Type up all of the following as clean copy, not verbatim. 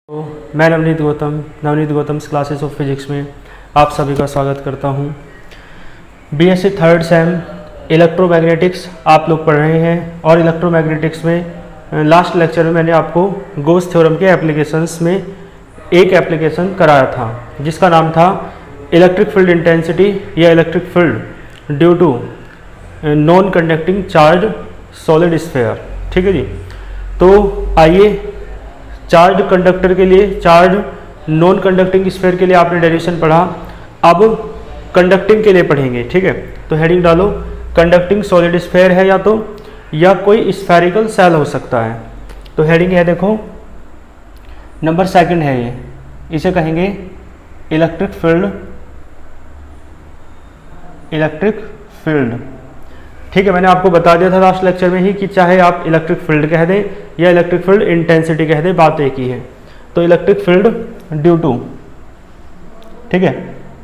तो मैं Navneet Gautam classes of physics में आप सभी का स्वागत करता हूं। बीएससी थर्ड सेम इलेक्ट्रोमैग्नेटिक्स आप लोग पढ़ रहे हैं और इलेक्ट्रोमैग्नेटिक्स में लास्ट लेक्चर में मैंने आपको गोस थ्योरम के एप्लीकेशंस में एक एप्लीकेशन कराया था जिसका नाम था इलेक्ट्रिक फील्ड इंटेंसिटी या electric field due to non conducting charge solid sphere. ठीक है जी। तो आइए चार्ज कंडक्टर के लिए, चार्ज नॉन कंडक्टिंग स्फीयर के लिए आपने डेरिवेशन पढ़ा, अब कंडक्टिंग के लिए पढ़ेंगे। ठीक है। तो हेडिंग डालो, कंडक्टिंग सॉलिड स्फीयर है या कोई स्फेरिकल सेल हो सकता है। तो हेडिंग है देखो, नंबर सेकंड है ये, इसे कहेंगे इलेक्ट्रिक फील्ड। ठीक है। मैंने आपको बता दिया था लास्ट लेक्चर में ही कि चाहे आप इलेक्ट्रिक फील्ड कह दें या इलेक्ट्रिक फील्ड इंटेंसिटी कह दें, बात एक ही है। तो इलेक्ट्रिक फील्ड ड्यू टू, ठीक है,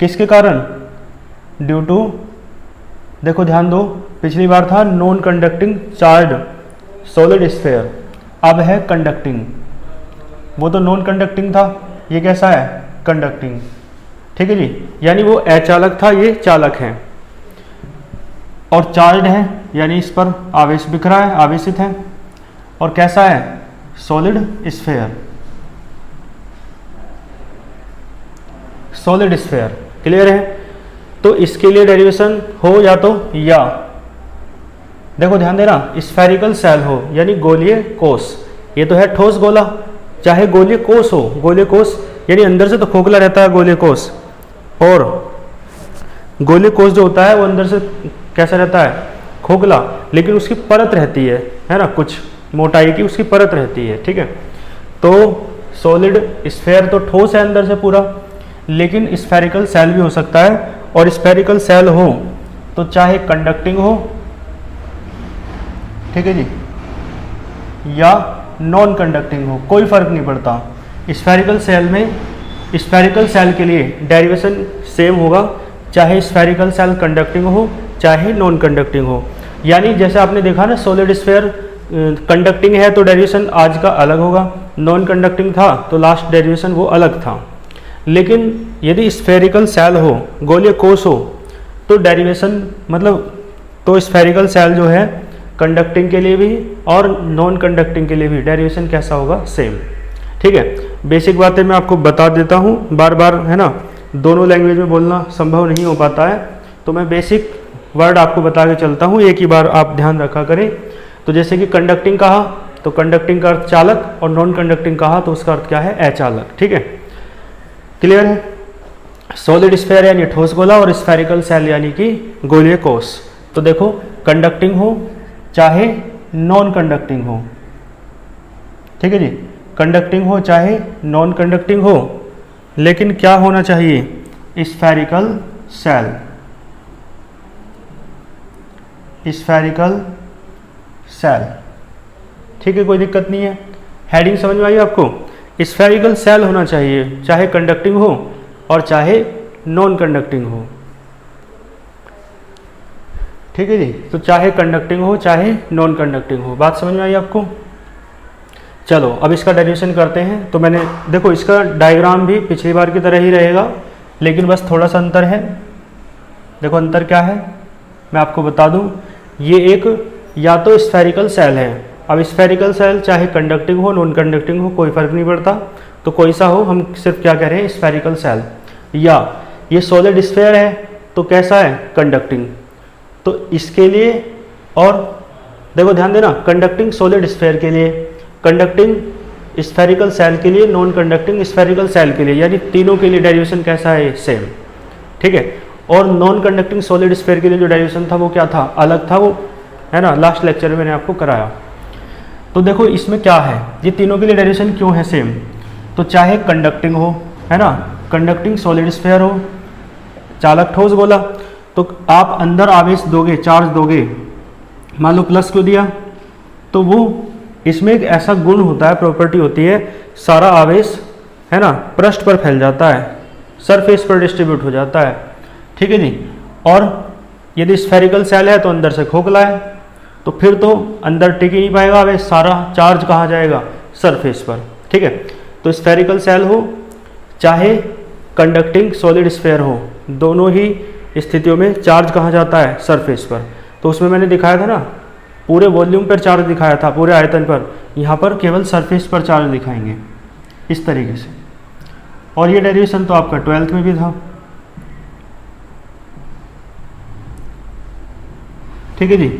किसके कारण? ड्यू टू, देखो ध्यान दो, पिछली बार था non conducting charge solid sphere, अब है कंडक्टिंग। वो तो नॉन कंडक्टिंग था, ये कैसा है? कंडक्टिंग। ठीक है जी। यानी वो अचालक था, ये चालक है और चार्ज है, यानी इस पर आवेश बिखरा है, आवेशित है। और कैसा है? Solid sphere. Solid sphere clear है। तो इसके लिए डेरिवेशन हो या तो या, देखो ध्यान देना, स्फेरिकल सेल हो यानी गोलीय कोष। ये तो है ठोस गोला, चाहे गोलीय कोष हो, गोलीय कोष यानी अंदर से तो खोखला रहता है गोलीय कोष, और गोलीय कोष जो होता है वो अंदर से कैसा रहता है? खोखला, लेकिन उसकी परत रहती है ना, कुछ मोटाई की उसकी परत रहती है। ठीक है। तो सॉलिड स्फीयर तो ठोस है अंदर से पूरा, लेकिन स्फेरिकल सेल भी हो सकता है। और स्फेरिकल सेल हो तो चाहे कंडक्टिंग हो, ठीक है जी, या नॉन कंडक्टिंग हो, कोई फर्क नहीं पड़ता। स्फेरिकल सेल में, स्फेरिकल सेल के लिए डेरिवेशन सेम होगा, चाहे स्फेरिकल सेल कंडक्टिंग हो चाहे नॉन कंडक्टिंग हो। यानी जैसे आपने देखा ना, सॉलिड स्फीयर कंडक्टिंग है तो डेरिवेशन आज का अलग होगा, नॉन कंडक्टिंग था तो लास्ट डेरिवेशन वो अलग था। लेकिन यदि स्फेरिकल सेल हो, गोलीय कोष हो, तो डेरिवेशन मतलब, तो स्फेरिकल सेल जो है कंडक्टिंग के लिए भी और नॉन कंडक्टिंग के लिए भी डेरिवेशन कैसा होगा? सेम। ठीक है। बेसिक बातें मैं आपको बता देता हूँ, बार बार है ना, दोनों लैंग्वेज में बोलना संभव नहीं हो पाता है, तो मैं बेसिक वर्ड आपको बता के चलता हूँ, एक ही बार आप ध्यान रखा करें। तो जैसे कि कंडक्टिंग कहा तो कंडक्टिंग का अर्थ चालक, और नॉन कंडक्टिंग कहा तो उसका अर्थ क्या है? अचालक। ठीक है, क्लियर है। सॉलिड स्फीयर यानी ठोस गोला, और स्फेरिकल सेल यानी कि गोलीय कोष। तो देखो, कंडक्टिंग हो चाहे नॉन कंडक्टिंग हो, ठीक है जी, कंडक्टिंग हो चाहे नॉन कंडक्टिंग हो, लेकिन क्या होना चाहिए? Spherical shell. स्फेरिकल सेल, ठीक है, कोई दिक्कत नहीं है। हेडिंग समझ में आई आपको? स्फेरिकल सेल होना चाहिए, चाहे कंडक्टिंग हो और चाहे नॉन कंडक्टिंग हो। ठीक है जी। तो चाहे कंडक्टिंग हो चाहे नॉन कंडक्टिंग हो, बात समझ में आई आपको? चलो अब इसका डेरिवेशन करते हैं। तो मैंने देखो, इसका डायग्राम भी पिछली बार की तरह ही रहेगा, लेकिन बस थोड़ा सा अंतर है। देखो अंतर क्या है, मैं आपको बता दूं। ये एक या तो स्फेरिकल सेल है, अब स्फेरिकल सेल चाहे कंडक्टिंग हो नॉन कंडक्टिंग हो, कोई फर्क नहीं पड़ता, तो कोई सा हो, हम सिर्फ क्या कह रहे हैं? Spherical shell. या ये सॉलिड स्फीयर है तो कैसा है? कंडक्टिंग। तो इसके लिए, और देखो ध्यान देना, कंडक्टिंग सॉलिड स्फीयर के लिए, कंडक्टिंग स्फेरिकल सेल के लिए, नॉन कंडक्टिंग स्फेरिकल सेल के लिए, यानी तीनों के लिए डेरिवेशन कैसा है? सेम। ठीक है। और नॉन कंडक्टिंग सॉलिड स्फीयर के लिए जो डेरिवेशन था वो क्या था? अलग था, वो है ना, लास्ट लेक्चर में मैंने आपको कराया। तो देखो इसमें क्या है, ये तीनों के लिए डेरिवेशन क्यों है सेम? तो चाहे कंडक्टिंग हो, है ना, कंडक्टिंग सॉलिड स्फीयर हो, चालक ठोस गोला, तो आप अंदर आवेश दोगे, चार्ज दोगे, मान लो प्लस क्यों दिया, तो वो इसमें एक ऐसा गुण होता है, प्रॉपर्टी होती है, सारा आवेश है ना पृष्ठ पर फैल जाता है, सरफेस पर डिस्ट्रीब्यूट हो जाता है। ठीक है जी। और यदि स्फेरिकल सेल है तो अंदर से खोखला है, तो फिर तो अंदर टिक ही नहीं पाएगा आवेश, सारा चार्ज कहाँ जाएगा? सरफेस पर। ठीक है। तो स्फेरिकल सेल हो चाहे कंडक्टिंग सॉलिड स्फेयर हो, दोनों ही स्थितियों में चार्ज कहाँ जाता है? सरफेस पर। तो उसमें मैंने दिखाया था ना, पूरे वॉल्यूम पर चार्ज दिखाया था, पूरे आयतन पर। यहाँ पर केवल सरफेस पर चार्ज दिखाएंगे इस तरीके से। और ये डेरिवेशन तो आपका 12th में भी था, ठीक है जी।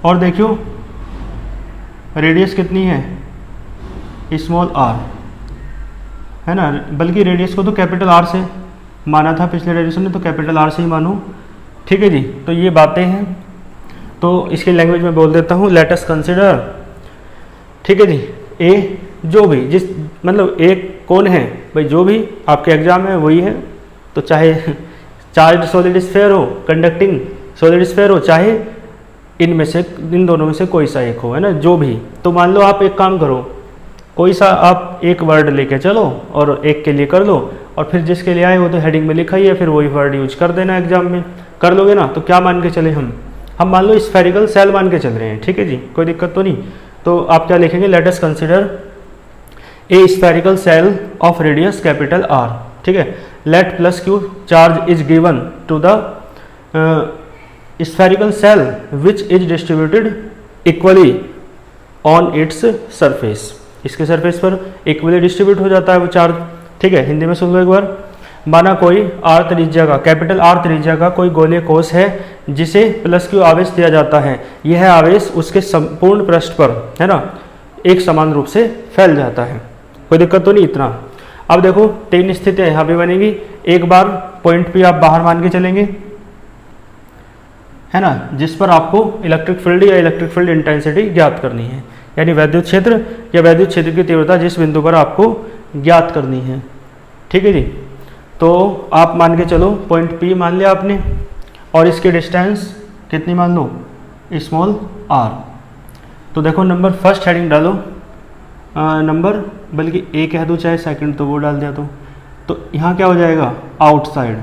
और देखियो रेडियस कितनी है? स्मॉल आर, है ना, बल्कि रेडियस को तो कैपिटल आर से माना था पिछले डेरिवेशन में, तो कैपिटल आर से ही मानो, ठीक है जी। तो ये बातें हैं, तो इसकी लैंग्वेज में बोल देता हूँ, लेट अस कंसिडर, ठीक है जी। ए जो भी जिस मतलब एक कौन है भाई, जो भी आपके एग्जाम में वही है। तो चाहे चार्ज सॉलिड स्फेयर हो, कंडक्टिंग सॉलिड स्फेयर हो, चाहे इनमें से, इन दोनों में से कोई सा एक हो, है ना, जो भी। तो मान लो आप एक काम करो, कोई सा आप एक वर्ड लेके चलो और एक के लिए कर लो, और फिर जिसके लिए आए वो तो हेडिंग में लिखा ही है, फिर वही वर्ड यूज कर देना एग्जाम में। कर लोगे ना, तो क्या मान के चले हम मान लो स्फेरिकल सेल मान के चल रहे हैं, ठीक है जी, कोई दिक्कत तो नहीं। तो आप क्या लिखेंगे? Let us consider a spherical shell of radius capital R, ठीक है। Let plus Q charge is given to the spherical shell which is distributed equally on its surface. इसके सरफेस पर इक्वली डिस्ट्रीब्यूट हो जाता है वो चार्ज, ठीक है। हिंदी में सुन लो एक बार। माना कोई आर त्रिज्या का, कैपिटल आर त्रिज्या का कोई गोलीय कोश है जिसे प्लस क्यू आवेश दिया जाता है। यह आवेश उसके संपूर्ण पृष्ठ पर, है ना, एक समान रूप से फैल जाता है। कोई दिक्कत तो नहीं इतना। अब देखो 3 स्थितियां यहाँ पे बनेगी। एक बार पॉइंट पी आप बाहर मान के चलेंगे, है ना, जिस पर आपको इलेक्ट्रिक फील्ड या इलेक्ट्रिक फील्ड इंटेंसिटी ज्ञात करनी है, यानी वैद्युत क्षेत्र या वैद्युत क्षेत्र की तीव्रता जिस बिंदु पर आपको ज्ञात करनी है, ठीक है जी। तो आप मान के चलो पॉइंट पी मान लिया आपने, और इसकी डिस्टेंस कितनी मान लो? Small R. तो देखो नंबर फर्स्ट हेडिंग डालो, नंबर बल्कि ए कह दो चाहे सेकंड, तो वो डाल दिया तो यहाँ क्या हो जाएगा? आउटसाइड।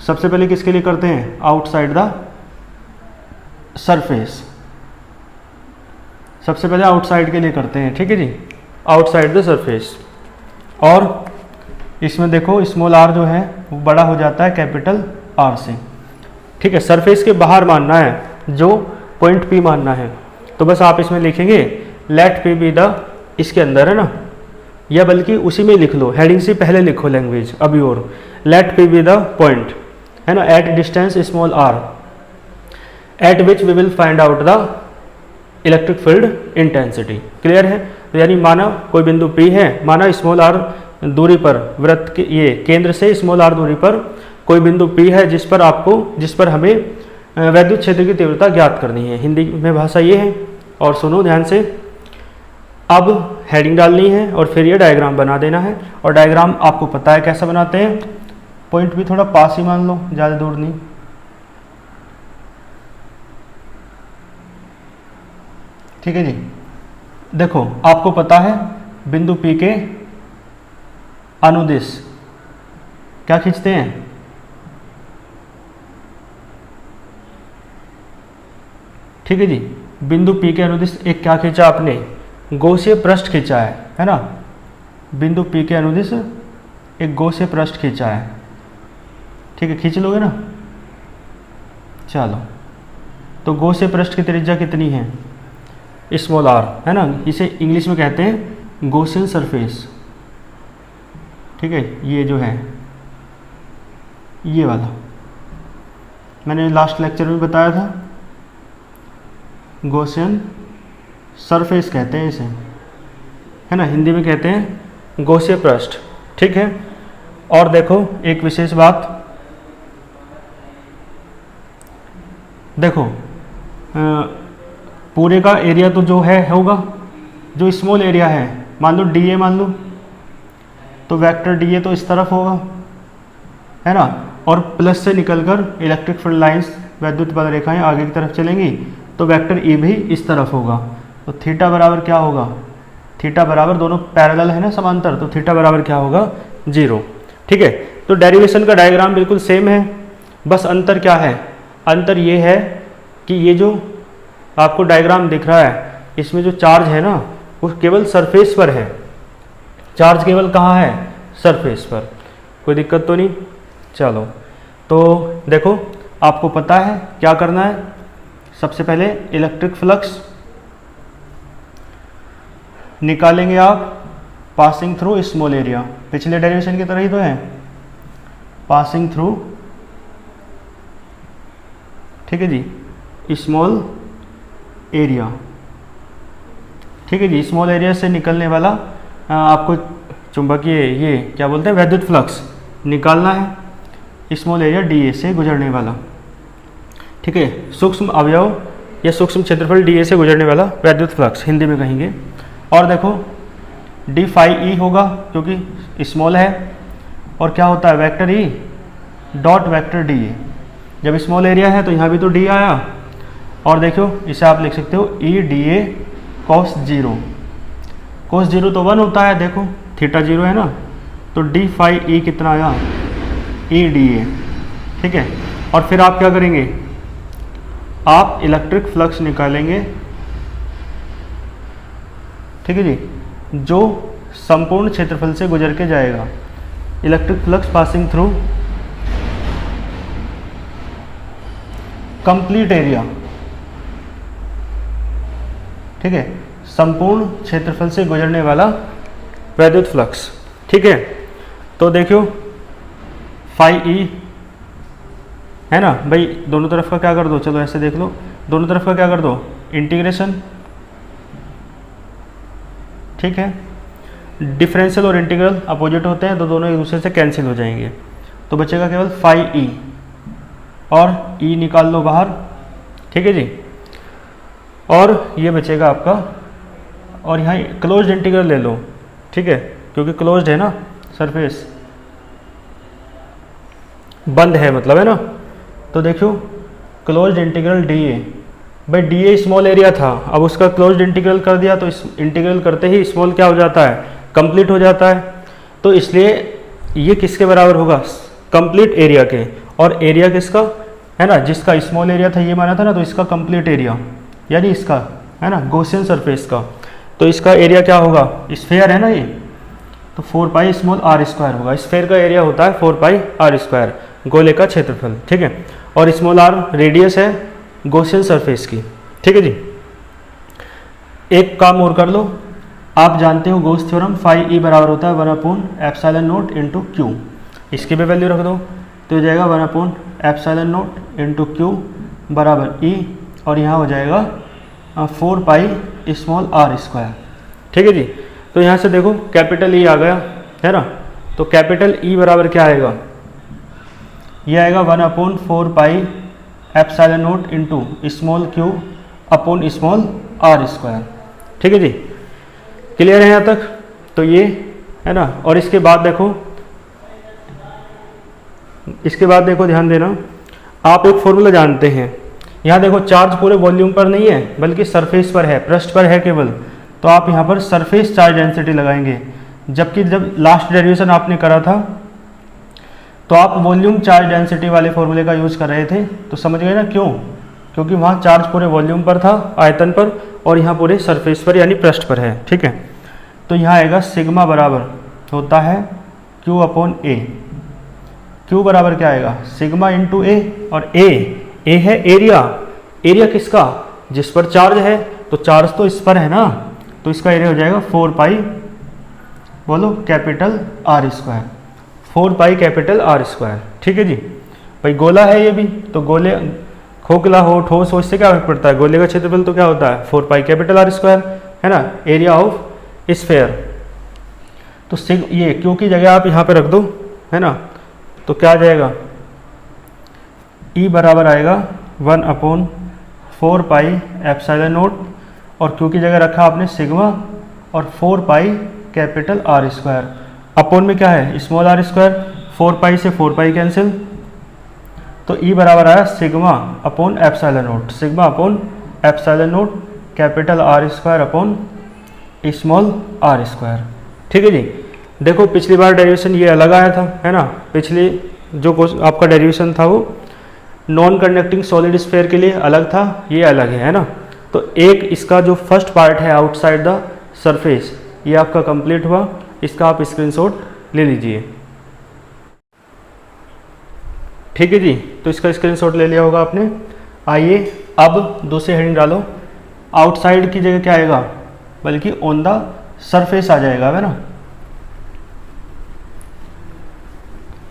सबसे पहले किसके लिए करते हैं? Outside the surface. सबसे पहले आउटसाइड के लिए करते हैं, ठीक है जी, आउटसाइड द सरफेस। और इसमें देखो स्मॉल आर जो है वो बड़ा हो जाता है कैपिटल आर से, ठीक है। सरफेस के बाहर मानना है, जो पॉइंट पी मानना है। तो बस आप इसमें लिखेंगे लेट पी बी द, इसके अंदर है ना, या बल्कि उसी में लिख लो, हेडिंग से पहले लिखो लैंग्वेज अभी, और let P be the point, है ना, at distance small R at which we will find out the electric field intensity. Clear है? तो यानी माना कोई बिंदु P है, माना स्मॉल आर दूरी पर, वृत्त के ये केंद्र से स्मॉल आर दूरी पर कोई बिंदु P है जिस पर हमें वैद्युत क्षेत्र की तीव्रता ज्ञात करनी है। हिंदी में भाषा ये है। और सुनो ध्यान से, अब हेडिंग डालनी है और फिर ये डायग्राम बना देना है। और डायग्राम आपको पता है कैसा बनाते हैं, पॉइंट भी थोड़ा पास ही मान लो, ज़्यादा दूर नहीं, ठीक है जी। देखो आपको पता है बिंदु P के अनुदिश क्या खींचते हैं? ठीक है जी, बिंदु P के अनुदिश एक क्या खींचा आपने? गौसीय पृष्ठ खींचा है ना। बिंदु P के अनुदिश एक गौसीय पृष्ठ खींचा है, ठीक है, खींच लोगे ना। चलो, तो गौसीय पृष्ठ की त्रिज्या कितनी है? स्मॉल आर, है ना। इसे इंग्लिश में कहते हैं गॉसियन सरफेस, ठीक है। ये जो है ये वाला मैंने लास्ट लेक्चर में बताया था, गॉसियन सरफेस कहते हैं इसे, है ना। हिंदी में कहते हैं गौसीय पृष्ठ, ठीक है। और देखो एक विशेष बात, देखो पूरे का एरिया तो जो है होगा, जो स्मॉल एरिया है, मान लो DA मान लो, तो वेक्टर DA तो इस तरफ होगा, है ना। और प्लस से निकलकर इलेक्ट्रिक फील्ड लाइंस, वैद्युत बल रेखाएं आगे की तरफ चलेंगी, तो वेक्टर E भी इस तरफ होगा। तो थीटा बराबर क्या होगा? थीटा बराबर, दोनों पैरेलल है ना, समांतर, तो थीटा बराबर क्या होगा? 0, ठीक है। तो डेरिवेशन का डायग्राम बिल्कुल सेम है, बस अंतर क्या है? अंतर ये है कि ये जो आपको डायग्राम दिख रहा है, इसमें जो चार्ज है ना वो केवल सरफेस पर है, चार्ज केवल कहाँ है, सरफेस पर। कोई दिक्कत तो नहीं। चलो तो देखो आपको पता है क्या करना है। सबसे पहले इलेक्ट्रिक फ्लक्स निकालेंगे आप पासिंग थ्रू स्मॉल एरिया, पिछले डेरिवेशन की तरह ही तो है, पासिंग थ्रू, ठीक है जी, स्मॉल एरिया। ठीक है जी, स्मॉल एरिया से निकलने वाला आपको चुंबकीय ये क्या बोलते हैं, वैद्युत फ्लक्स निकालना है, स्मॉल एरिया डी से गुजरने वाला। ठीक है, सूक्ष्म अवयव या सूक्ष्म क्षेत्रफल डी से गुजरने वाला वैद्युत फ्लक्स हिंदी में कहेंगे। और देखो डी फाई ई होगा क्योंकि स्मॉल है, और क्या होता है vector E dot vector D A. जब स्मॉल एरिया है तो यहाँ भी तो डी आया, और देखो इसे आप लिख सकते हो E D A cos zero. Cos zero तो 1 होता है, देखो थीटा 0 है ना, तो डी फाई ई कितना आया, ई डी ए। ठीक है, और फिर आप क्या करेंगे, आप इलेक्ट्रिक फ्लक्स निकालेंगे। ठीक है जी, जो संपूर्ण क्षेत्रफल से गुजर के जाएगा। Electric flux passing through complete area. ठीक है, संपूर्ण क्षेत्रफल से गुजरने वाला वैद्युत फ्लक्स। ठीक है, तो देखो फाई ई है ना भाई, दोनों तरफ का क्या कर दो, चलो ऐसे देख लो, दोनों तरफ का क्या कर दो, इंटीग्रेशन। ठीक है, डिफरेंशियल और इंटीग्रल अपोजिट होते हैं तो दोनों एक दूसरे से कैंसिल हो जाएंगे, तो बचेगा केवल फाई ई, और ई निकाल लो बाहर। ठीक है जी, और ये बचेगा आपका, और यहाँ क्लोज्ड इंटीग्रल ले लो। ठीक है, क्योंकि क्लोज्ड है ना, सरफेस बंद है मतलब, है ना। तो देखो क्लोज्ड इंटीग्रल डी ए, भाई डी ए स्मॉल एरिया था, अब उसका क्लोज्ड इंटीग्रल कर दिया तो इस इंटीग्रल करते ही स्मॉल क्या हो जाता है, कंप्लीट हो जाता है। तो इसलिए ये किसके बराबर होगा, कंप्लीट एरिया के। और एरिया किसका है ना, जिसका स्मॉल एरिया था ये माना था ना, तो इसका कंप्लीट एरिया यानी इसका है ना गॉसियन सरफेस का, तो इसका एरिया क्या होगा, स्फेयर है ना ये, तो 4 पाई स्मॉल आर स्क्वायर होगा। स्फेयर का एरिया होता है 4 पाई आर स्क्वायर, गोले का क्षेत्रफल। ठीक है, और स्मॉल आर रेडियस है गॉसियन सरफेस की। ठीक है जी, एक काम और कर लो, आप जानते हो गॉस थ्योरम, फाई ई बराबर होता है 1/एप्सिलॉन नॉट इंटू क्यू। इसकी भी वैल्यू रख दो तो हो जाएगा 1/एप्सिलॉन नॉट इंटू क्यू बराबर ई, और यहाँ हो जाएगा 4 पाई स्मॉल आर स्क्वायर। ठीक है जी, तो यहाँ से देखो कैपिटल ई आ गया है ना, तो कैपिटल ई बराबर क्या आएगा, ये आएगा 1/4 pi epsilon naught into small Q upon small R square. ठीक है जी, क्लियर है यहाँ तक, तो ये है ना। और इसके बाद देखो, इसके बाद देखो ध्यान देना, आप एक फॉर्मूला जानते हैं, यहाँ देखो चार्ज पूरे वॉल्यूम पर नहीं है बल्कि सरफेस पर है, पृष्ठ पर है केवल, तो आप यहाँ पर सरफेस चार्ज डेंसिटी लगाएंगे। जबकि जब लास्ट डेरिवेशन आपने करा था तो आप वॉल्यूम चार्ज डेंसिटी वाले फॉर्मूले का यूज कर रहे थे, तो समझ गए ना क्यों, क्योंकि वहाँ चार्ज पूरे वॉल्यूम पर था, आयतन पर, और यहाँ पूरे सरफेस पर यानी पृष्ठ पर है। ठीक है, तो यहाँ आएगा सिग्मा बराबर होता है क्यू अपॉन ए। क्यू बराबर क्या आएगा, सिग्मा इंटू ए, और ए है एरिया। एरिया किसका, जिस पर चार्ज है, तो चार्ज तो इस पर है ना, तो इसका एरिया हो जाएगा 4 पाई, बोलो capital R square, 4 pi capital R square. ठीक है जी, भाई गोला है ये भी, तो गोले खोखला हो ठोस हो इससे क्या फर्क पड़ता है, गोले का क्षेत्रफल तो क्या होता है 4 पाई कैपिटल आर स्क्वायर, है ना, एरिया ऑफ स्फेयर। तो ये क्यू की जगह आप यहाँ पे रख दो, है ना, तो क्या आ जाएगा, ई बराबर आएगा 1/4 पाई एप्सिलॉन नॉट, और क्यू की जगह रखा आपने सिग्मा, और 4 pi capital R square, upon में क्या है स्मॉल आर स्क्वायर, 4 पाई से 4 पाई कैंसिल, तो ई बराबर आया sigma upon epsilon naught, sigma upon epsilon naught capital R square upon small R square. ठीक है जी, देखो पिछली बार डेरिवेशन ये अलग आया था, है ना, पिछली जो आपका डेरिवेशन था वो नॉन कंडक्टिंग सॉलिड स्फीयर के लिए अलग था, ये अलग है ना। तो एक इसका जो फर्स्ट पार्ट है आउटसाइड द सरफेस, ये आपका कंप्लीट हुआ, इसका आप स्क्रीनशॉट ले लीजिए। ठीक है जी, तो इसका स्क्रीनशॉट ले लिया होगा आपने। आइए अब दूसरी हेडिंग डालो। आउटसाइड की जगह क्या आएगा, बल्कि ऑन द सरफेस आ जाएगा, है ना।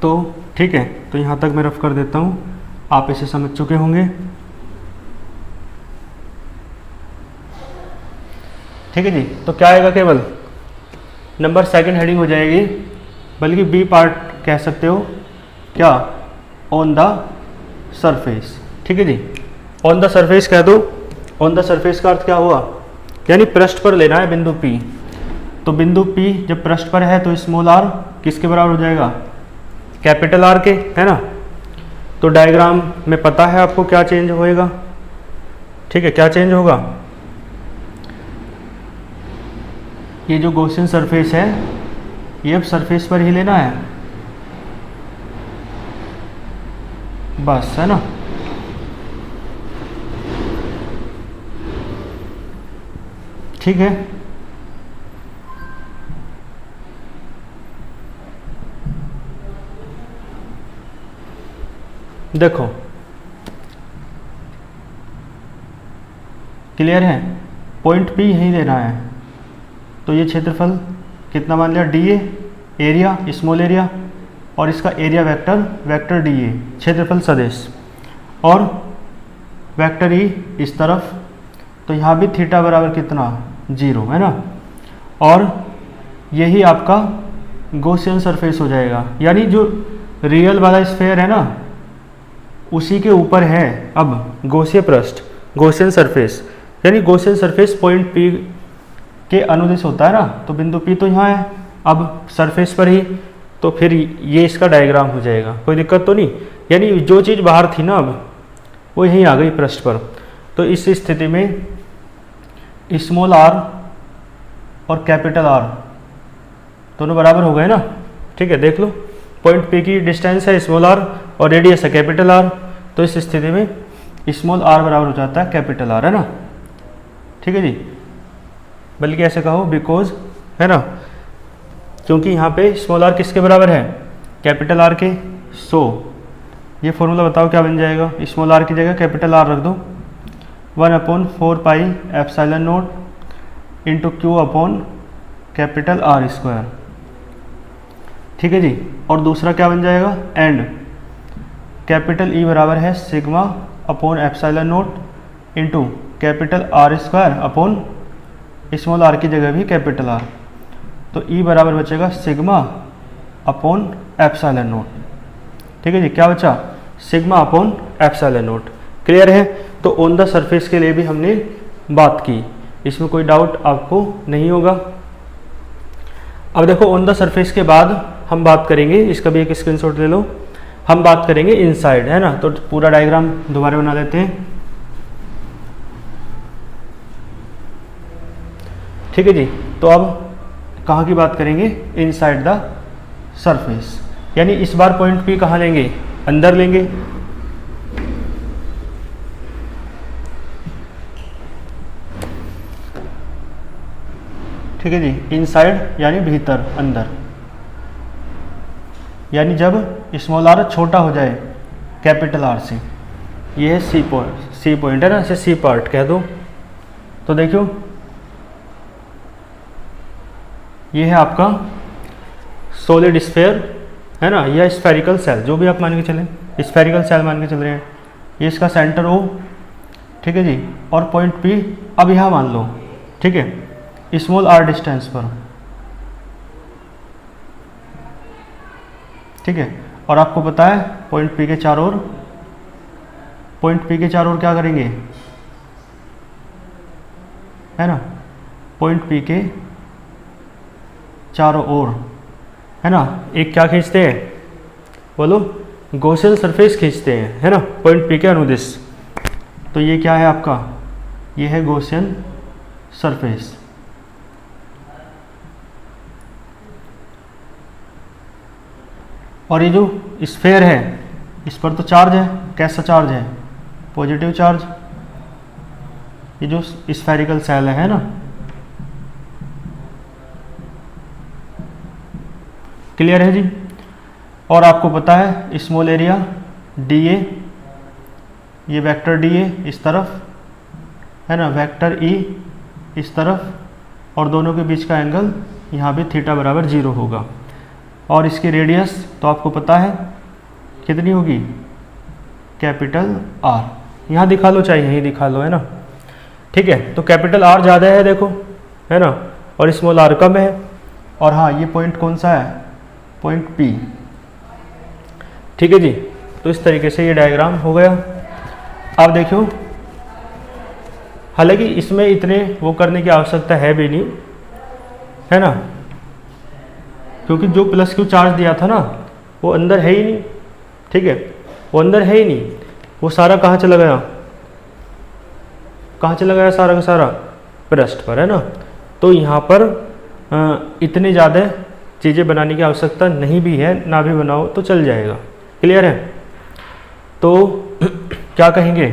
तो ठीक है, तो यहाँ तक मैं रफ कर देता हूँ, आप इसे समझ चुके होंगे। ठीक है जी, तो क्या आएगा, केवल नंबर सेकंड हेडिंग हो जाएगी, बल्कि बी पार्ट कह सकते हो, क्या, ऑन द सरफेस। ठीक है जी, ऑन द सरफेस कह दो। ऑन द सरफेस का अर्थ क्या हुआ, यानी पृष्ठ पर लेना है बिंदु P। तो बिंदु P जब पृष्ठ पर है तो स्मॉल r किसके बराबर हो जाएगा, कैपिटल R के, है ना। तो डायग्राम में पता है आपको क्या चेंज होएगा। ठीक है, क्या चेंज होगा, ये जो गॉसियन सरफेस है ये अब सरफेस पर ही लेना है, बस, है ना। ठीक है, देखो क्लियर है, पॉइंट P यही लेना है। तो ये क्षेत्रफल कितना मान लिया, DA, एरिया स्मॉल एरिया, और इसका एरिया वेक्टर DA क्षेत्रफल सदिश, और वेक्टर E इस तरफ। तो यहाँ भी थीटा बराबर कितना, 0, है ना। और यही आपका गॉसियन सरफेस हो जाएगा, यानी जो रियल वाला स्फेयर है ना उसी के ऊपर है अब गॉसीय पृष्ठ, गॉसियन सरफेस। यानी गॉसियन सरफेस पॉइंट P के अनुदिश होता है ना। तो बिंदु P तो यहाँ है, अब सरफेस पर ही, तो फिर ये इसका डायग्राम हो जाएगा, कोई दिक्कत तो नहीं। यानी जो चीज़ बाहर थी ना अब वो यहीं आ गई पृष्ठ पर। तो इस स्थिति में स्मॉल r और कैपिटल R दोनों बराबर हो गए ना। ठीक है, देख लो, पॉइंट P की डिस्टेंस है स्मॉल r और रेडियस है कैपिटल R। तो इस स्थिति में स्मॉल r बराबर हो जाता है कैपिटल R, है ना। ठीक है जी, बल्कि ऐसे कहो बिकॉज, है ना, क्योंकि यहाँ पे स्मॉल r किसके बराबर है, कैपिटल R के। सो ये फॉर्मूला बताओ क्या बन जाएगा, स्मॉल r की जगह कैपिटल R रख दो, 1/4 pi epsilon naught into Q upon capital R square. ठीक है जी, और दूसरा क्या बन जाएगा, एंड कैपिटल E बराबर है sigma upon epsilon naught into capital R square upon small r की जगह भी कैपिटल R। तो E बराबर बचेगा सिग्मा अपॉन एप्सिलॉन नॉट। ठीक है जी, क्या बचा, sigma upon epsilon not. Clear है। तो ऑन द सरफेस के लिए भी हमने बात की, इसमें कोई डाउट आपको नहीं होगा। अब देखो ऑन द सरफेस के बाद हम बात करेंगे, इसका भी एक स्क्रीनशॉट ले लो, हम बात करेंगे इनसाइड, है ना। तो पूरा डायग्राम दोबारा बना लेते हैं। ठीक है जी, तो अब कहाँ की बात करेंगे, इनसाइड द सरफेस, यानी इस बार पॉइंट P कहाँ लेंगे, अंदर लेंगे। ठीक है जी, इनसाइड यानी भीतर, अंदर, यानी जब स्मॉल r छोटा हो जाए कैपिटल R से। ये है सी पॉइंट है ना, इसे सी पार्ट कह दो। तो देखियो ये है आपका सॉलिड स्फेयर, है ना, या स्फेरिकल सेल, जो भी आप मान के चलें, स्फेरिकल सेल मान के चल रहे हैं। ये इसका सेंटर O, ठीक है जी, और पॉइंट P अब यहाँ मान लो, ठीक है, स्मॉल r डिस्टेंस पर। ठीक है, और आपको पता है पॉइंट P के चारों ओर, पॉइंट P के चारों ओर क्या करेंगे, है ना, पॉइंट P के चारों ओर, है ना, एक क्या खींचते हैं, बोलो, गॉसियन सरफेस खींचते हैं, है ना, पॉइंट P के अनुदिश। तो ये क्या है आपका, ये है गॉसियन सरफेस। और ये जो स्फेयर है इस पर तो चार्ज है, कैसा चार्ज है, पॉजिटिव चार्ज। ये जो स्फेरिकल सेल है ना, क्लियर है जी। और आपको पता है स्मॉल एरिया डी ए, ये वेक्टर डी ए इस तरफ है ना, वेक्टर ई इस तरफ, और दोनों के बीच का एंगल यहाँ भी थीटा बराबर 0 होगा। और इसकी रेडियस तो आपको पता है कितनी होगी, कैपिटल आर। यहाँ दिखा लो चाहे यहीं दिखा लो, है ना, ठीक है। तो कैपिटल आर ज़्यादा है देखो, है ना, और स्मॉल आर कम है। और हाँ, ये पॉइंट कौन सा है, पॉइंट पी, ठीक है जी। तो इस तरीके से ये डायग्राम हो गया। अब देखो, हालांकि इसमें इतने वो करने की आवश्यकता है भी नहीं, है ना, क्योंकि जो प्लस क्यू चार्ज दिया था ना वो अंदर है ही नहीं, ठीक है, वो अंदर है ही नहीं, वो सारा कहाँ चला गया, कहाँ चला गया सारा का सारा, पृष्ठ पर, है ना। तो यहाँ पर इतने ज़्यादा चीज़ें बनाने की आवश्यकता नहीं भी है, ना भी बनाओ तो चल जाएगा। क्लियर है। तो क्या कहेंगे,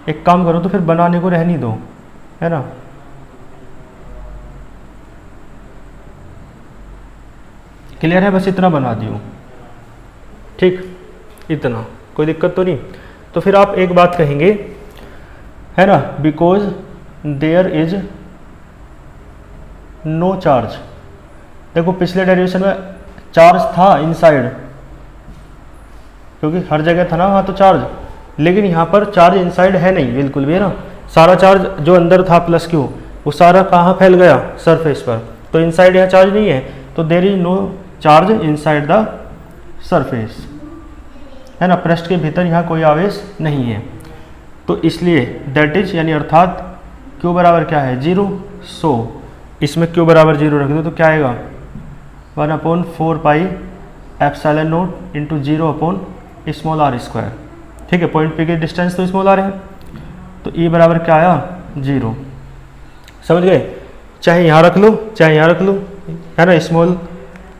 एक काम करो तो फिर बनाने को रहनी दो, है ना। क्लियर है, बस इतना बना दियो, ठीक, इतना, कोई दिक्कत तो नहीं। तो फिर आप एक बात कहेंगे, है ना, because there is no charge. देखो पिछले डेरिवेशन में चार्ज था इनसाइड, क्योंकि हर जगह था ना वहाँ तो चार्ज, लेकिन यहाँ पर चार्ज इनसाइड है नहीं बिल्कुल भी, है ना। सारा चार्ज जो अंदर था प्लस क्यू, वो सारा कहाँ फैल गया, सरफेस पर। तो इनसाइड यहाँ चार्ज नहीं है, तो there is no charge inside the surface, है ना, पृष्ठ के भीतर यहाँ कोई आवेश नहीं है। तो इसलिए दैट इज यानी अर्थात क्यू बराबर क्या है, 0। सो इसमें क्यू बराबर 0 रख दो तो क्या आएगा, 1/4 pi epsilon naught into 0 small R square, ठीक है। पॉइंट पी की डिस्टेंस तो स्मॉल आर है, तो ई बराबर क्या आया, 0। समझ गए, चाहे यहाँ रख लो चाहे यहाँ रख लो, है ना, स्मॉल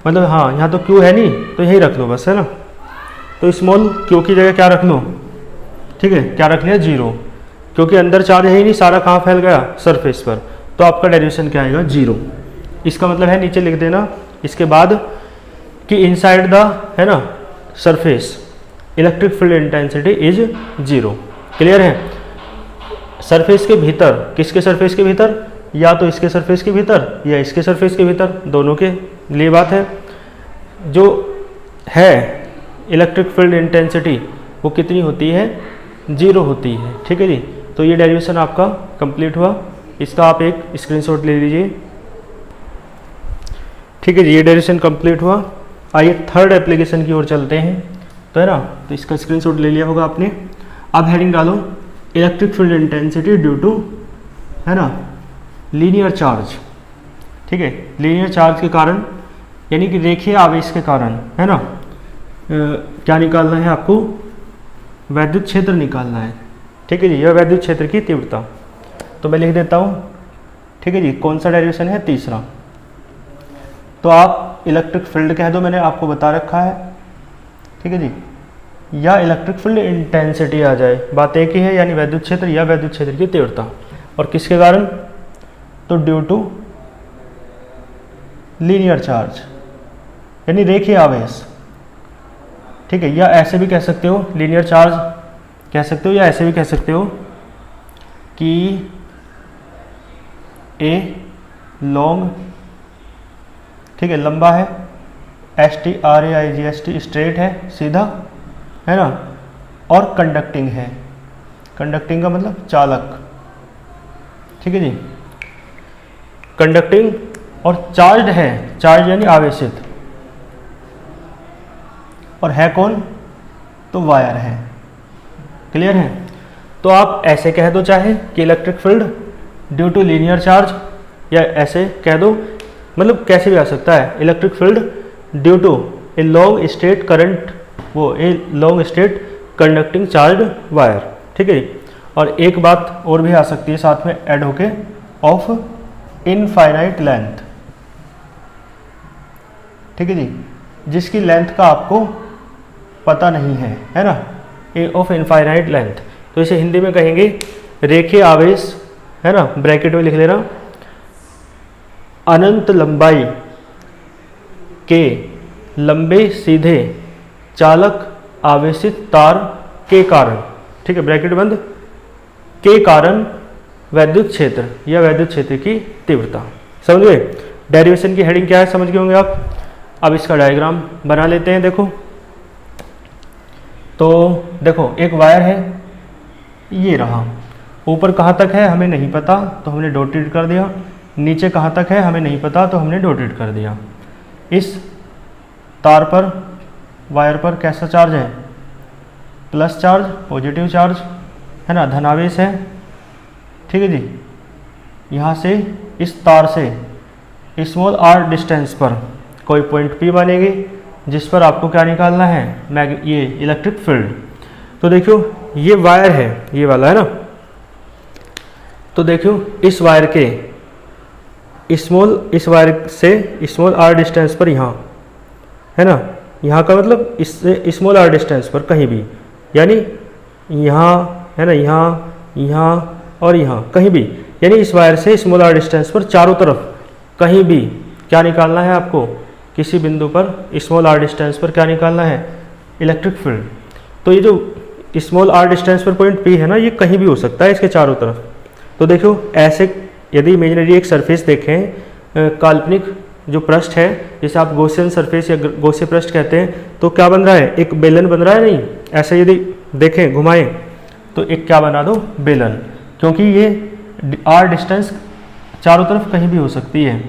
मतलब हाँ, यहाँ तो क्यू है नहीं तो यहीं रख लो बस, है ना। तो स्मॉल क्यू की जगह क्या रख लो, ठीक है, क्या रख लिया, 0, क्योंकि अंदर चार्ज है ही नहीं, सारा कहाँ फैल गया, सरफेस पर। तो आपका डेरिवेशन क्या आएगा, 0। इसका मतलब है नीचे लिख देना इसके बाद कि इनसाइड द, है ना, surface electric field intensity is 0। Clear है। सरफेस के भीतर, किसके सरफेस के भीतर, या तो इसके सरफेस के भीतर या इसके सरफेस के भीतर, दोनों के लिए बात है। जो है इलेक्ट्रिक फील्ड इंटेंसिटी वो कितनी होती है, 0 होती है, ठीक है जी। तो ये डेरिवेशन आपका कंप्लीट हुआ, इसका आप एक स्क्रीनशॉट ले लीजिए, ठीक है जी। ये डेरिवेशन कंप्लीट हुआ। आइए थर्ड एप्लीकेशन की ओर चलते हैं, तो है ना, तो इसका स्क्रीनशॉट ले लिया होगा आपने। अब हेडिंग डालो electric field intensity due to, है ना, लीनियर चार्ज, ठीक है, लीनियर चार्ज के कारण यानी कि रेखीय आवेश के कारण, है ना, क्या निकालना है आपको, वैद्युत क्षेत्र निकालना है, ठीक है जी। यह वैद्युत क्षेत्र की तीव्रता, तो मैं लिख देता हूँ, ठीक है जी। कौन सा डेरिवेशन है, तीसरा। तो आप इलेक्ट्रिक फील्ड कह दो, मैंने आपको बता रखा है, ठीक है जी, या इलेक्ट्रिक फील्ड इंटेंसिटी आ जाए, बात एक ही है, यानी वैद्युत क्षेत्र या वैद्युत क्षेत्र की तीव्रता। और किसके कारण, तो ड्यू टू लीनियर चार्ज यानी रेखीय आवेश, ठीक है। या ऐसे भी कह सकते हो, लीनियर चार्ज कह सकते हो, या ऐसे भी कह सकते हो कि ए लॉन्ग, ठीक है, लंबा है, STRAIGST स्ट्रेट है, सीधा, है ना, और कंडक्टिंग है। कंडक्टिंग का मतलब चालक, ठीक है जी, कंडक्टिंग और चार्ज है, चार्ज यानी आवेशित, और है कौन, तो वायर है। क्लियर है। तो आप ऐसे कह दो चाहे कि electric field due to linear charge, या ऐसे कह दो, मतलब कैसे भी आ सकता है, electric field due to a long straight current, वो a long straight conducting charge wire, ठीक है। और एक बात और भी आ सकती है साथ में ऐड होके, ऑफ इनफाइनाइट लेंथ, ठीक है जी, जिसकी लेंथ का आपको पता नहीं है ना, ए ऑफ इनफाइनाइट लेंथ। तो इसे हिंदी में कहेंगे रेखीय आवेश, है ना, ब्रैकेट में लिख लेना, अनंत लंबाई के लंबे सीधे चालक आवेशित तार के कारण, ठीक है, ब्रैकेट बंद, के कारण वैद्युत क्षेत्र या वैद्युत क्षेत्र की तीव्रता। समझ गए? डेरिवेशन की हेडिंग क्या है समझ गए होंगे आप। अब इसका डायग्राम बना लेते हैं। देखो तो देखो एक वायर है, ये रहा, ऊपर कहाँ तक है हमें नहीं पता तो हमने डॉटेड कर दिया, नीचे कहाँ तक है हमें नहीं पता तो हमने डॉटेड कर दिया। इस तार पर, वायर पर कैसा चार्ज है? प्लस चार्ज, पॉजिटिव चार्ज है ना, धनावेश है, ठीक है जी। यहाँ से इस तार से स्मॉल आर डिस्टेंस पर कोई पॉइंट P बनेगी जिस पर आपको क्या निकालना है? ये इलेक्ट्रिक फील्ड। तो देखो ये वायर है, ये वाला है ना, तो देखो इस वायर के इस वायर से स्मॉल आर डिस्टेंस पर, यहाँ है ना, यहाँ का मतलब इससे स्मॉल आर डिस्टेंस पर कहीं भी, यानी यहाँ है ना, यहाँ और यहाँ कहीं भी, यानी इस वायर से स्मॉल आर डिस्टेंस पर चारों तरफ कहीं भी क्या निकालना है आपको? किसी बिंदु पर स्मॉल आर डिस्टेंस पर क्या निकालना है? Electric field. तो ये जो स्मॉल आर डिस्टेंस पर पॉइंट P है ना, ये कहीं भी हो सकता है इसके चारों तरफ। तो देखो ऐसे यदि इमेजिनरी एक सरफेस देखें, काल्पनिक जो पृष्ठ है, जैसे आप गॉसियन सरफेस या गॉसियन पृष्ठ कहते हैं, तो क्या बन रहा है? एक बेलन बन रहा है। नहीं, ऐसे यदि देखें घुमाएं तो एक क्या बना दो? बेलन, क्योंकि ये आर डिस्टेंस चारों तरफ कहीं भी हो सकती है,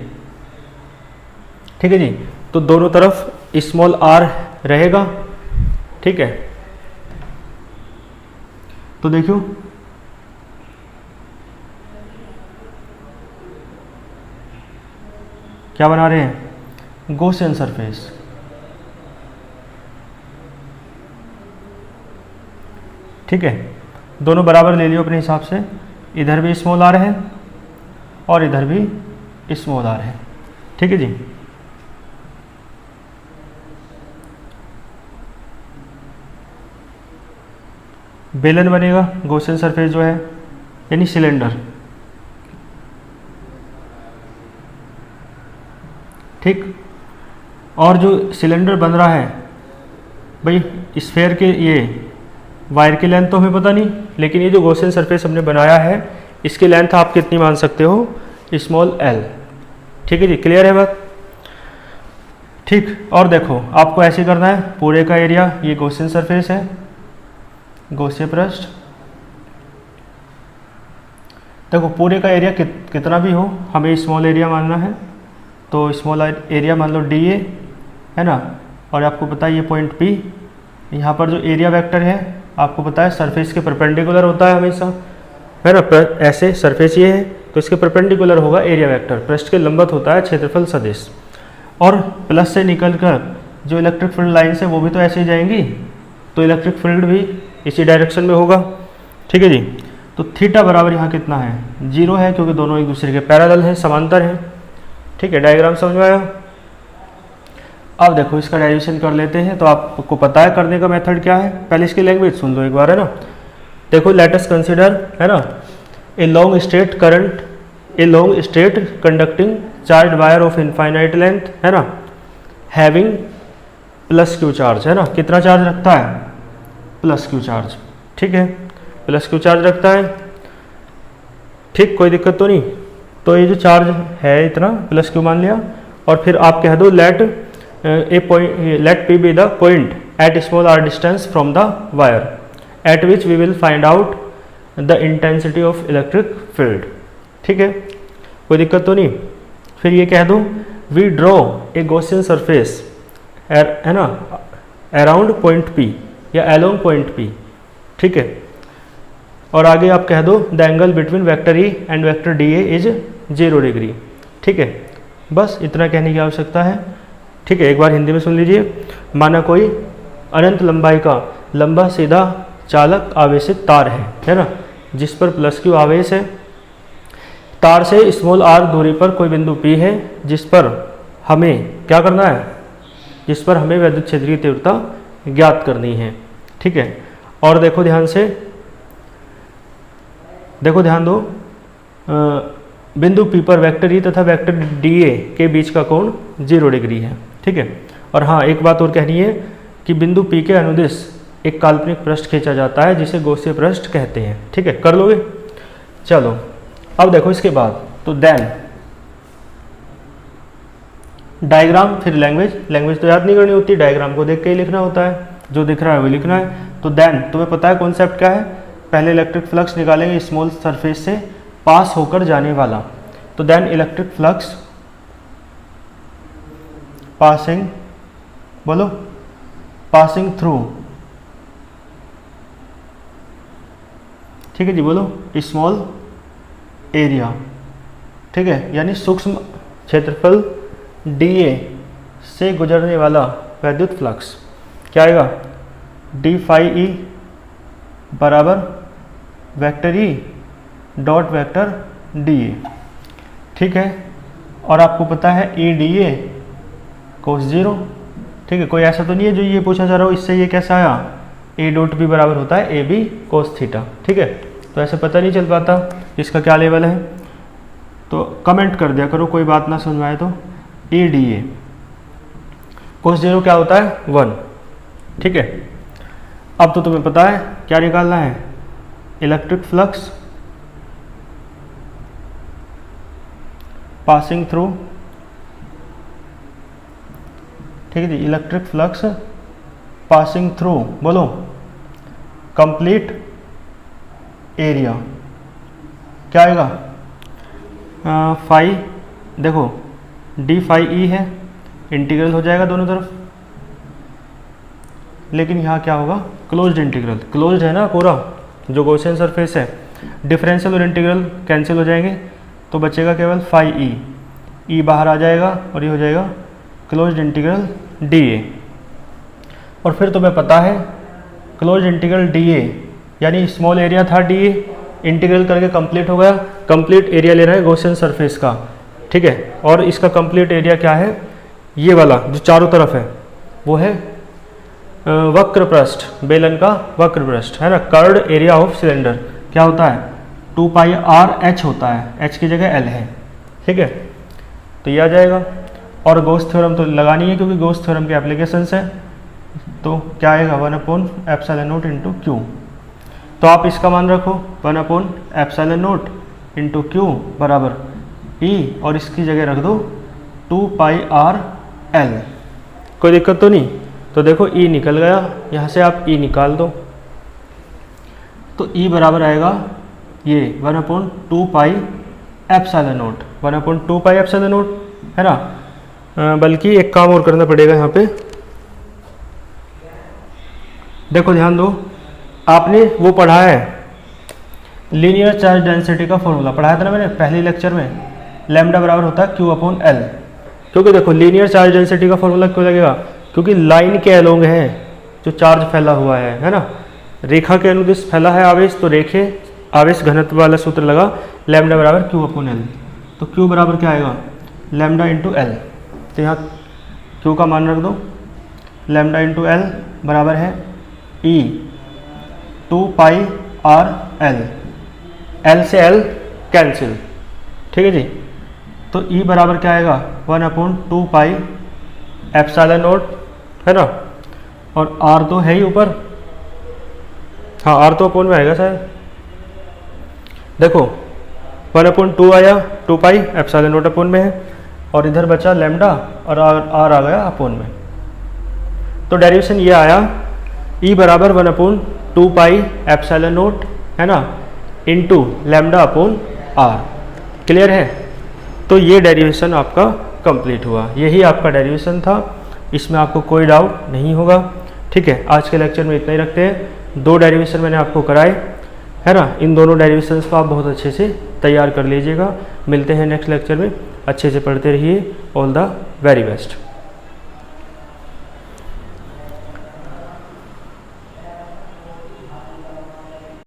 ठीक है जी। तो दोनों तरफ स्मॉल आर रहेगा, ठीक है। तो देखो क्या बना रहे हैं? गॉसियन सरफेस, ठीक है। दोनों बराबर ले लियो अपने हिसाब से, इधर भी स्मॉल आर है और इधर भी स्मॉल आर है, ठीक है जी। बेलन बनेगा गॉसियन सरफेस जो है, यानी सिलेंडर, ठीक। और जो सिलेंडर बन रहा है भाई, स्फेयर के ये वायर की लेंथ तो हमें पता नहीं, लेकिन ये जो गॉसियन सरफेस हमने बनाया है इसकी लेंथ आप कितनी मान सकते हो? स्मॉल l, ठीक है जी। क्लियर है बात? ठीक। और देखो आपको ऐसे करना है, पूरे का एरिया, ये गॉसियन सरफेस है, गॉसियन पृष्ठ, देखो पूरे का एरिया कितना भी हो हमें स्मॉल एरिया मानना है, तो स्मॉल एरिया मान लो dA है ना। और आपको पता है ये पॉइंट P, यहाँ पर जो एरिया वेक्टर है आपको पता है सरफेस के परपेंडिकुलर होता है हमेशा, है ना। ऐसे सरफेस ये है तो इसके परपेंडिकुलर होगा एरिया वेक्टर, पृष्ठ के लंबवत होता है क्षेत्रफल सदिश। और प्लस से निकलकर जो इलेक्ट्रिक फील्ड लाइन्स है वो भी तो ऐसे ही जाएंगी, तो इलेक्ट्रिक फील्ड भी इसी डायरेक्शन में होगा, ठीक है जी। तो थीटा बराबर यहाँ कितना है? 0 है, क्योंकि दोनों एक दूसरे के पैरेलल हैं, समांतर हैं, ठीक है। डायग्राम समझ में आया? अब देखो इसका डेरिवेशन कर लेते हैं। तो आपको पता है करने का मेथड क्या है, पहले इसकी लैंग्वेज सुन लो एक बार, है ना। देखो लेट अस कंसीडर, है ना, ए long straight current, A long straight conducting charge wire of infinite length, है ना, हैविंग प्लस क्यू चार्ज, है ना। कितना चार्ज रखता है? प्लस क्यू चार्ज, ठीक है, प्लस क्यू चार्ज रखता है, ठीक, कोई दिक्कत तो नहीं। तो ये जो चार्ज है इतना प्लस क्यू मान लिया, और फिर आप कह दो late P be the point at small r distance from the wire at which we will find out the intensity of electric field, ठीक है, कोई दिक्कत तो नहीं। फिर ये कह दो we draw a Gaussian surface, है ना, around point P या along point P, ठीक है। और आगे आप कह दो the angle between vector E and vector dA is 0 degree, ठीक है। बस इतना कहने की आवश्यकता है, ठीक है। एक बार हिंदी में सुन लीजिए। माना कोई अनंत लंबाई का लंबा सीधा चालक आवेशित तार है ना, जिस पर प्लस क्यू आवेश है। तार से स्मॉल r दूरी पर कोई बिंदु P है जिस पर हमें क्या करना है? जिस पर हमें विद्युत क्षेत्र की तीव्रता ज्ञात करनी है, ठीक है। और देखो ध्यान से, देखो ध्यान दो, बिंदु P पर वेक्टर E तथा वेक्टर dA के बीच का कोण 0 डिग्री है, ठीक है। और हाँ, एक बात और कहनी है कि बिंदु P के अनुदिश एक काल्पनिक पृष्ठ खींचा जाता है जिसे गौसीय पृष्ठ कहते हैं। ठीक है, कर लोगे। चलो अब देखो इसके बाद, तो देन डायग्राम, फिर लैंग्वेज तो याद नहीं करनी होती, डायग्राम को देख के ही लिखना होता है, जो दिख रहा है वो लिखना है। तो देन तुम्हें पता है कॉन्सेप्ट क्या है, पहले इलेक्ट्रिक फ्लक्स निकालेंगे स्मॉल सरफेस से पास होकर जाने वाला। तो देन इलेक्ट्रिक फ्लक्स पासिंग, बोलो, पासिंग थ्रू, ठीक है जी, बोलो, स्मॉल एरिया, ठीक है, यानी सूक्ष्म क्षेत्रफल dA से गुजरने वाला वैद्युत फ्लक्स क्या आएगा, d फाई ई बराबर vector E dot vector dA, ठीक है। और आपको पता है ए डी ए कोस 0, ठीक है, कोई ऐसा तो नहीं है जो ये पूछा जा रहा हो इससे ये कैसा आया, ए डॉट बी बराबर होता है ए बी कोस थीटा, ठीक है। तो ऐसे पता नहीं चल पाता इसका क्या लेवल है, तो कमेंट कर दिया करो, कोई बात ना समझ में आए तो। ए डी ए कोस 0 क्या होता है, 1, ठीक है। अब तो तुम्हें पता है क्या निकालना है, इलेक्ट्रिक फ्लक्स पासिंग थ्रू, ठीक है जी, इलेक्ट्रिक फ्लक्स पासिंग थ्रू, बोलो, कंप्लीट एरिया क्या आएगा, फाई, देखो डी फाई ई है, इंटीग्रल हो जाएगा दोनों तरफ, लेकिन यहाँ क्या होगा, क्लोज्ड इंटीग्रल, क्लोज्ड है ना पूरा जो गॉसियन सरफेस है, डिफरेंशियल और इंटीग्रल कैंसिल हो जाएंगे, तो बचेगा केवल फाई ई, ई बाहर आ जाएगा और ये हो जाएगा क्लोज्ड इंटीग्रल डी ए। और फिर तुम्हें पता है क्लोज्ड इंटीग्रल डी ए यानी स्मॉल एरिया था डी ए, इंटीग्रल करके कंप्लीट हो गया, कंप्लीट एरिया ले रहा है गॉसियन सरफेस का, ठीक है। और इसका कंप्लीट एरिया क्या है, ये वाला जो चारों तरफ है वो है वक्र पृष्ठ, बेलन का वक्र पृष्ठ है ना, कर्ड एरिया ऑफ सिलेंडर क्या होता है, 2 पाई आर एच होता है, एच की जगह एल है, ठीक है। तो ये आ जाएगा। और गॉस थ्योरम तो लगानी है क्योंकि गॉस थ्योरम के एप्लीकेशंस है, तो क्या आएगा 1/ε0 इंटू क्यू। तो आप इसका मान रखो 1/ε0 इंटू क्यू बराबर ई, और इसकी जगह रख दो 2 पाई आर एल, कोई दिक्कत तो नहीं। तो देखो ई निकल गया, यहाँ से आप ई निकाल दो, तो ई बराबर आएगा ये 1/2 पाई ε0, 1/2 पाई ε0 है ना। बल्कि एक काम और करना पड़ेगा यहाँ पे, देखो ध्यान दो, आपने वो पढ़ा है लीनियर चार्ज डेंसिटी का फॉर्मूला पढ़ाया था ना मैंने पहले लेक्चर में, लैम्डा बराबर होता है Q/L। क्योंकि देखो लीनियर चार्ज डेंसिटी का फॉर्मूला क्यों लगेगा, क्योंकि लाइन के अलोंग है जो चार्ज फैला हुआ है ना, रेखा के अनुदिश फैला है आवेश, तो रेखे आवेश घनत्व वाला सूत्र लगा, लैम्डा बराबर Q/L। तो Q बराबर क्या आएगा, लैम्डा इंटू एल, तो यहाँ Q का मान रख दो, लैम्डा इंटू एल बराबर है E 2 पाई आर एल, एल से एल कैंसिल, ठीक है जी। तो E बराबर क्या आएगा 1/2 पाई ε0 है ना, और R तो है ही ऊपर, हाँ R तो अपोन में आएगा शायद, देखो 1/2 आया, 2 पाई ε0 अपोन में है, और इधर बचा लैम्डा और R आ गया अपोन में। तो डेरिवेशन ये आया E बराबर 1/2 पाई ε0 है ना into lambda upon R, clear है। तो ये डेरिवेशन आपका कंप्लीट हुआ, यही आपका डेरिवेशन था, इसमें आपको कोई डाउट नहीं होगा, ठीक है। आज के लेक्चर में इतना ही रखते हैं, 2 डेरिवेशन मैंने आपको कराए है ना, इन दोनों डेरिवेशंस को आप बहुत अच्छे से तैयार कर लीजिएगा। मिलते हैं नेक्स्ट लेक्चर में, अच्छे से पढ़ते रहिए, ऑल द वेरी बेस्ट।